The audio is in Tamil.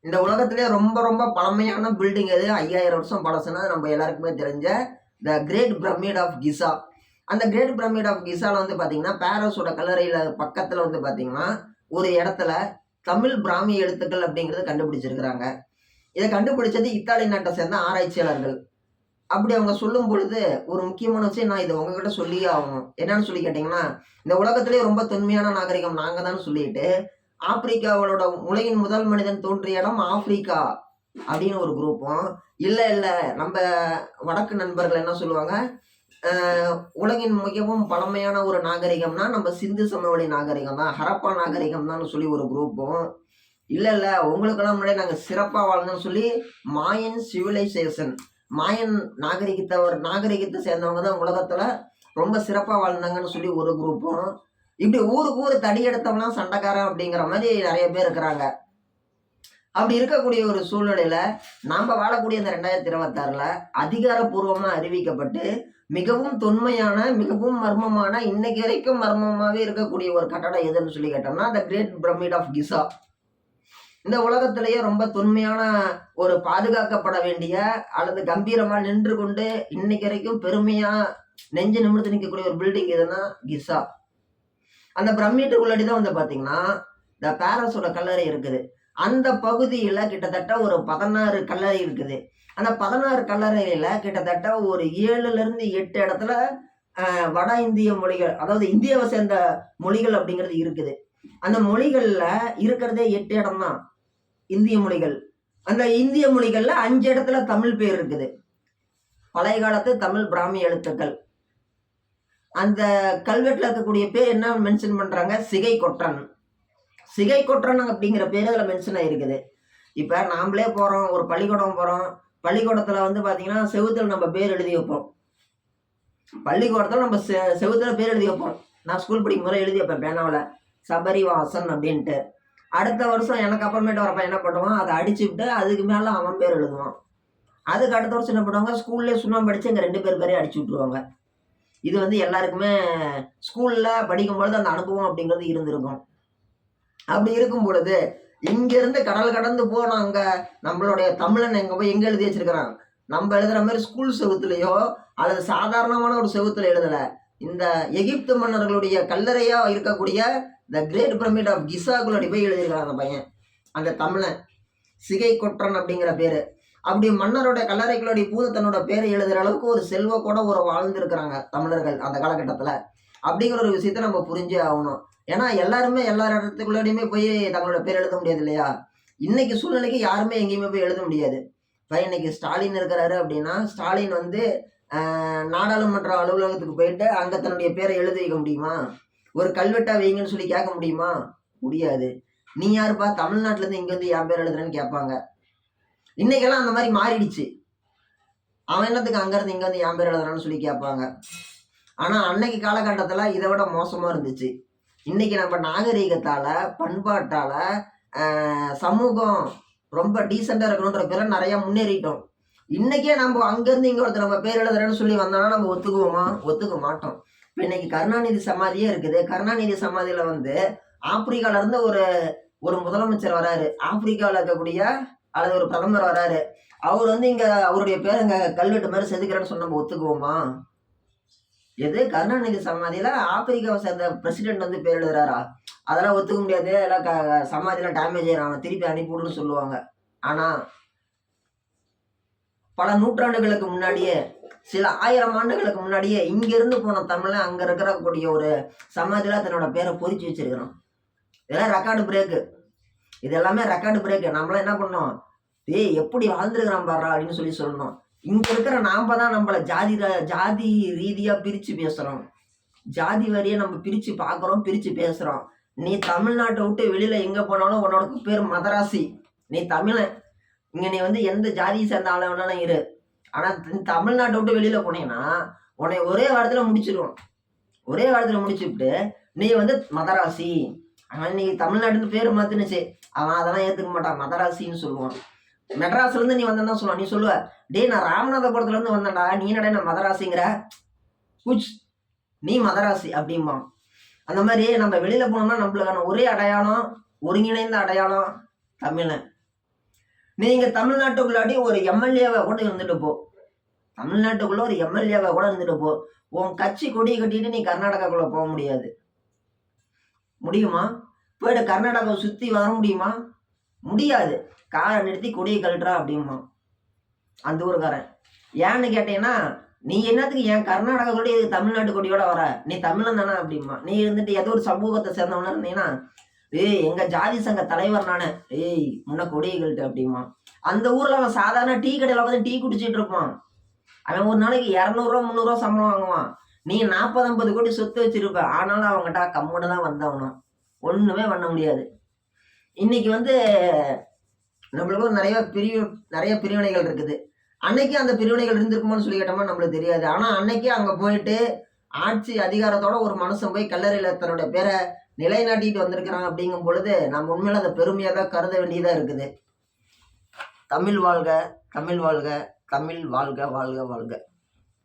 இந்த உலகத்திலே ரொம்ப ரொம்ப பழமையான பில்டிங் எது? 5000 வருஷம் பழசுனா நம்ம எல்லாருக்குமே தெரிஞ்ச த கிரேட் பிரமிட் ஆஃப் கிசா. அந்த கிரேட் பிரமிட் ஆஃப் கிசால வந்து பார்த்தீங்கன்னா, பாரிஸோட கல்லறையில பக்கத்துல வந்து பார்த்தீங்கன்னா, ஒரு இடத்துல தமிழ் பிராமி எழுத்துக்கள் அப்படிங்கிறத கண்டுபிடிச்சிருக்கிறாங்க. இத கண்டுபிடிச்சது இத்தாலி நாட்ட சேர்ந்த ஆராய்ச்சியாளர்கள். அப்படி அவங்க சொல்லும் பொழுது, ஒரு முக்கியமான விஷயம் நான் இத உங்ககிட்ட சொல்லியே ஆகணும். என்னன்னு சொல்லி கேட்டீங்கன்னா, இந்த உலகத்திலேயே ரொம்ப தொன்மையான நாகரிகம் நாங்க தான்னு சொல்லிட்டு, ஆப்பிரிக்காவோட உலகின் முதல் மனிதன் தோன்றிய இடம் ஆப்பிரிக்கா அப்படின்னு ஒரு குரூப்பும், இல்ல இல்ல நம்ப வடக்கு நண்பர்கள் என்ன சொல்லுவாங்க, அ உலகின் மிகவும் பழமையான ஒரு நாகரிகம்னா, நம்ம சிந்து சமவெளி நாகரிகம் தான். ஹரப்பா நாகரிகம் தான்னு சொல்லி ஒரு குரூப்பும், இல்ல இல்ல உங்களுக்கெல்லாம் முன்னாடி நாங்க சிறப்பா வாழ்ந்தோம்னு சொல்லி மாயன் சிவிலைசேஷன், மாயன் நாகரிகத்தை சேர்ந்தவங்க தான் உலகத்துல ரொம்ப சிறப்பா வாழ்ந்தாங்கன்னு சொல்லி ஒரு குரூப்பும், இப்படி ஊருக்கு ஊர் தடி எடுத்தவன்லாம் சண்டைக்காரன் அப்படிங்கிற மாதிரி நெறைய பேர் இருக்கிறாங்க. அப்படி இருக்கக்கூடிய ஒரு சூழ்நிலையில, நாம வாழக்கூடிய இந்த 2026ல அதிகாரப்பூர்வமா அறிவிக்கப்பட்டு, மிகவும் தொன்மையான, மிகவும் மர்மமான, இன்னைக்கு வரைக்கும் மர்மமாவே இருக்கக்கூடிய ஒரு கட்டடம் எதுன்னு சொல்லி கேட்டோம்னா, த கிரேட் பிரமிட் ஆஃப் கிசா. இந்த உலகத்திலேயே ரொம்ப தொன்மையான ஒரு பாதுகாக்கப்பட வேண்டிய, அல்லது கம்பீரமா நின்று கொண்டு இன்னைக்கு வரைக்கும் பெருமையா நெஞ்சு நிமிர்ந்து நிக்கக்கூடிய ஒரு பில்டிங் எதுன்னா கிசா. அந்த பிரமிட்டுக்குள்ளாடி தான் வந்து பார்த்தீங்கன்னா, இந்த பாரிஸோட கல்லறை இருக்குது. அந்த பகுதியில கிட்டத்தட்ட ஒரு 16 கல்லறை இருக்குது. அந்த 16 கல்லறையில கிட்டத்தட்ட ஒரு 7லிருந்து 8 இடத்துல வட இந்திய மொழிகள், அதாவது இந்தியாவை சேர்ந்த மொழிகள் அப்படிங்கிறது இருக்குது. அந்த மொழிகள்ல இருக்கிறதே 8 இடம் தான் இந்திய மொழிகள். அந்த இந்திய மொழிகள்ல 5 இடத்துல தமிழ் பேர் இருக்குது. பழைய காலத்து தமிழ் பிராமி எழுத்துக்கள். அந்த கல்வெட்டுல இருக்கக்கூடிய பேர் என்ன மென்ஷன் பண்றாங்க? சிகை கொற்றன். சிகை கொற்றன் அப்படிங்கிற பேரு அதுல மென்ஷன் ஆயிருக்குது. இப்ப நாமளே போறோம், ஒரு பள்ளிக்கூடம் போறோம். பள்ளிக்கூடத்துல வந்து பாத்தீங்கன்னா, செவுத்துல நம்ம பேர் எழுதி வைப்போம். பள்ளிக்கூடத்துல நம்ம செவுத்துல பேர் எழுதி வைப்போம். நான் ஸ்கூல் படிக்கும் போது எழுதி வைப்பேன் பேனாவுல. சபரிவாசன் அப்படின்ட்டு. அடுத்த வருஷம் எனக்கு அப்புறமேட்டு வரப்ப என்ன பண்ணுவான், அதை அடிச்சுட்டு அதுக்கு மேல அவன் பேர் எழுதுவான். அதுக்கு அடுத்த வருஷம் என்ன பண்ணுவாங்க, ஸ்கூல்லே சுண்ணாம்பு அடிச்சு எங்க 2 பேர் பேரையும் அடிச்சு விட்டுருவாங்க. இது வந்து எல்லாருக்குமே ஸ்கூல்ல படிக்கும்பொழுது அந்த அனுபவம் அப்படிங்கிறது இருந்திருக்கும். அப்படி இருக்கும் பொழுது, இங்க இருந்து கடல் கடந்து போன அங்க நம்மளுடைய தமிழன் எங்க எழுதி வச்சிருக்கிறான். நம்ம எழுதுற மாதிரி ஸ்கூல் செவுத்துலயோ அல்லது சாதாரணமான ஒரு செவுத்துல எழுதல. இந்த எகிப்து மன்னர்களுடைய கல்லறையா இருக்கக்கூடிய த கிரேட் பிரமிட் ஆஃப் கிசாக்குள்ளடி போய் எழுதியிருக்கிறான் அந்த பையன், அந்த தமிழன். சிகை கொற்றன் அப்படிங்கிற பேரு. அப்படி மன்னரோட கல்லறைகளுடைய பூந்து தன்னோட பேரை எழுதுற அளவுக்கு ஒரு செல்வ கூட ஒரு வாழ்ந்திருக்கிறாங்க தமிழர்கள் அந்த காலகட்டத்துல. அப்படிங்கிற ஒரு விஷயத்த நம்ம புரிஞ்சே ஆகணும். ஏன்னா எல்லாருமே எல்லா இடத்துக்குள்ளயுமே போய் தங்களோட பேர் எழுத முடியாது இல்லையா? இன்னைக்கு சூழ்நிலைக்கு யாருமே எங்கேயுமே போய் எழுத முடியாது. இப்ப இன்னைக்கு ஸ்டாலின் இருக்கிறாரு அப்படின்னா, ஸ்டாலின் வந்து நாடாளுமன்ற அலுவலகத்துக்கு போயிட்டு அங்க தன்னுடைய பேரை எழுதி வைக்க முடியுமா? ஒரு கல்வெட்டா வைங்கன்னு சொல்லி கேட்க முடியுமா? முடியாது. நீ யாருப்பா தமிழ்நாட்டுல இருந்து இங்க வந்து என் பேர் எழுதுறேன்னு கேட்பாங்க. இன்னைக்கெல்லாம் அந்த மாதிரி மாறிடுச்சு. அவன் என்னத்துக்கு அங்க இருந்து இங்க வந்து என் பேர் எழுதுறான்னு சொல்லி கேட்பாங்க. ஆனா அன்னைக்கு காலகட்டத்துல இதை விட மோசமா இருந்துச்சு. இன்னைக்கு நம்ம நாகரீகத்தால, பண்பாட்டால, சமூகம் ரொம்ப டீசெண்டா இருக்கணுன்ற பேர்ல நிறைய முன்னேறிட்டோம். இன்னைக்கே நம்ம அங்கிருந்து இங்க ஒருத்தர் நம்ம பேர் எழுதுறேன்னு சொல்லி வந்தோம்னா நம்ம ஒத்துக்குவோமா? ஒத்துக்க மாட்டோம். இப்ப இன்னைக்கு கருணாநிதி சமாதியே இருக்குது. கருணாநிதி சமாதியில வந்து ஆப்பிரிக்கால இருந்து ஒரு ஒரு முதலமைச்சர் வராரு. ஆப்பிரிக்கால இருக்கக்கூடிய அல்லது ஒரு பிரதமர் வராரு. அவர் வந்து இங்க அவருடைய பேர் இங்க கல்வெட்டு மாதிரி செதுக்கிறேன்னு சொன்னா நம்ம ஒத்துக்குவோமா? எது கருணாநிதி சமாதியில ஆப்பிரிக்காவை சேர்ந்த பிரசிடென்ட் வந்து பேர் எழுதுறாரா? அதெல்லாம் ஒத்துக்க முடியாது. எல்லாம் சமாதியெல்லாம் டேமேஜ் ஆயிரும், திருப்பி அனுப்பிவிடுன்னு சொல்லுவாங்க. ஆனா பல நூற்றாண்டுகளுக்கு முன்னாடியே, சில 1000 ஆண்டுகளுக்கு முன்னாடியே இங்க இருந்து போன தமிழன் அங்க இருக்கக்கூடிய ஒரு சமாதியில தன்னோட பேரை பொறிச்சு வச்சிருக்கிறான். இதெல்லாம் ரெக்கார்டு பிரேக்கு. இது எல்லாமே ரெக்கார்டு பிரேக்கு. நம்மளாம் என்ன பண்ணோம்? ஏய் எப்படி வாழ்ந்துருக்கிறான் பாருடா அப்படின்னு சொல்லி சொல்லணும். இங்க இருக்கிற நாம தான் நம்மள ஜாதி ரீதியா பிரிச்சு பேசுறோம். ஜாதி வாரியா நம்ம பிரிச்சு பாக்குறோம், பிரிச்சு பேசுறோம். நீ தமிழ்நாட்டை விட்டு வெளியில எங்க போனாலும் உன்னோட பேர் மதராசி. நீ தமிழன். இங்க நீ வந்து எந்த ஜாதியை சேர்ந்த ஆள வேணாலும் இரு. ஆனா தமிழ்நாட்டை விட்டு வெளியில போனீங்கன்னா உன்னை ஒரே வாரத்துல முடிச்சிருவோம். ஒரே வாரத்துல முடிச்சுட்டு நீ வந்து மதராசி. ஆனா நீ தமிழ்நாட்டுன்னு பேர் மாத்துனுச்சு, அவன் அதெல்லாம் ஏத்துக்க மாட்டான், மதராசின்னு சொல்லுவான். மெட்ராஸ்ல இருந்து நீ வந்தா சொல்லுவான். நீ சொல்லுவ, டேய் நான் ராமநாதபுரத்துல இருந்து வந்தேன்டா, நீ என்னடா நான் மதராசிங்கிற, குச் நீ மதராசி அப்படிம்பான். அந்த மாதிரி நம்ம வெளியில போனோம்னா நம்மளுக்கான ஒரே அடையாளம், ஒருங்கிணைந்த அடையாளம் தமிழன். நீங்க தமிழ்நாட்டுக்குள்ளாடி ஒரு எம்எல்ஏவை கூட இருந்துட்டு போ, தமிழ்நாட்டுக்குள்ள ஒரு எம்எல்ஏவை கூட இருந்துட்டு போ, உன் கட்சி கொடியை கட்டிட்டு நீ கர்நாடகாக்குள்ள போக முடியாது. முடியுமா? போயிட்டு கர்நாடகாவை சுத்தி வர முடியுமா? முடியாது. காரை நிறுத்தி கொடியை கழட்டுறா அப்படிமா அந்த ஊருக்காரன். ஏன்னு கேட்டீங்கன்னா, நீ என்னத்துக்கு என் கர்நாடகா கொடி தமிழ்நாட்டு கொடியோட வர, நீ தமிழன் தானே அப்படிமா. நீ இருந்துட்டு ஏதோ ஒரு சமூகத்தை சேர்ந்தவனா இருந்தீங்கன்னா, ஏய் எங்க ஜாதி சங்க தலைவர் நானு, ஏய் முன்ன கொடியை கழட்டு அப்படிமா. அந்த ஊர்ல அவன் சாதாரண டீ கடையில உட்காந்து டீ குடிச்சிட்டு இருப்பான். அவன் ஒரு நாளைக்கு 200 300 சம்பளம் வாங்குவான். நீ 40 50 கோடி சொத்து வச்சிருப்ப. ஆனாலும் அவங்ககிட்ட கம்முன்னு தான் வந்தவனும். ஒண்ணுமே பண்ண முடியாது. இன்னைக்கு வந்து நம்மளுக்கும் நிறைய பிரிவினைகள் இருக்குது. அன்னைக்கு அந்த பிரிவினைகள் இருந்திருக்குமான்னு சொல்லி கேட்டோம்னா நம்மளுக்கு தெரியாது. ஆனா அன்னைக்கு அங்க போயிட்டு ஆட்சி அதிகாரத்தோட ஒரு மனுஷன் போய் கல்லறையில தன்னுடைய பேரை நிலைநாட்டிட்டு வந்திருக்கிறான் அப்படிங்கும் பொழுது நம்ம உண்மையில அதை பெருமையா தான் கருத வேண்டியதா இருக்குது. தமிழ் வாழ்க, தமிழ் வாழ்க, தமிழ் வாழ்க வாழ்க வாழ்க.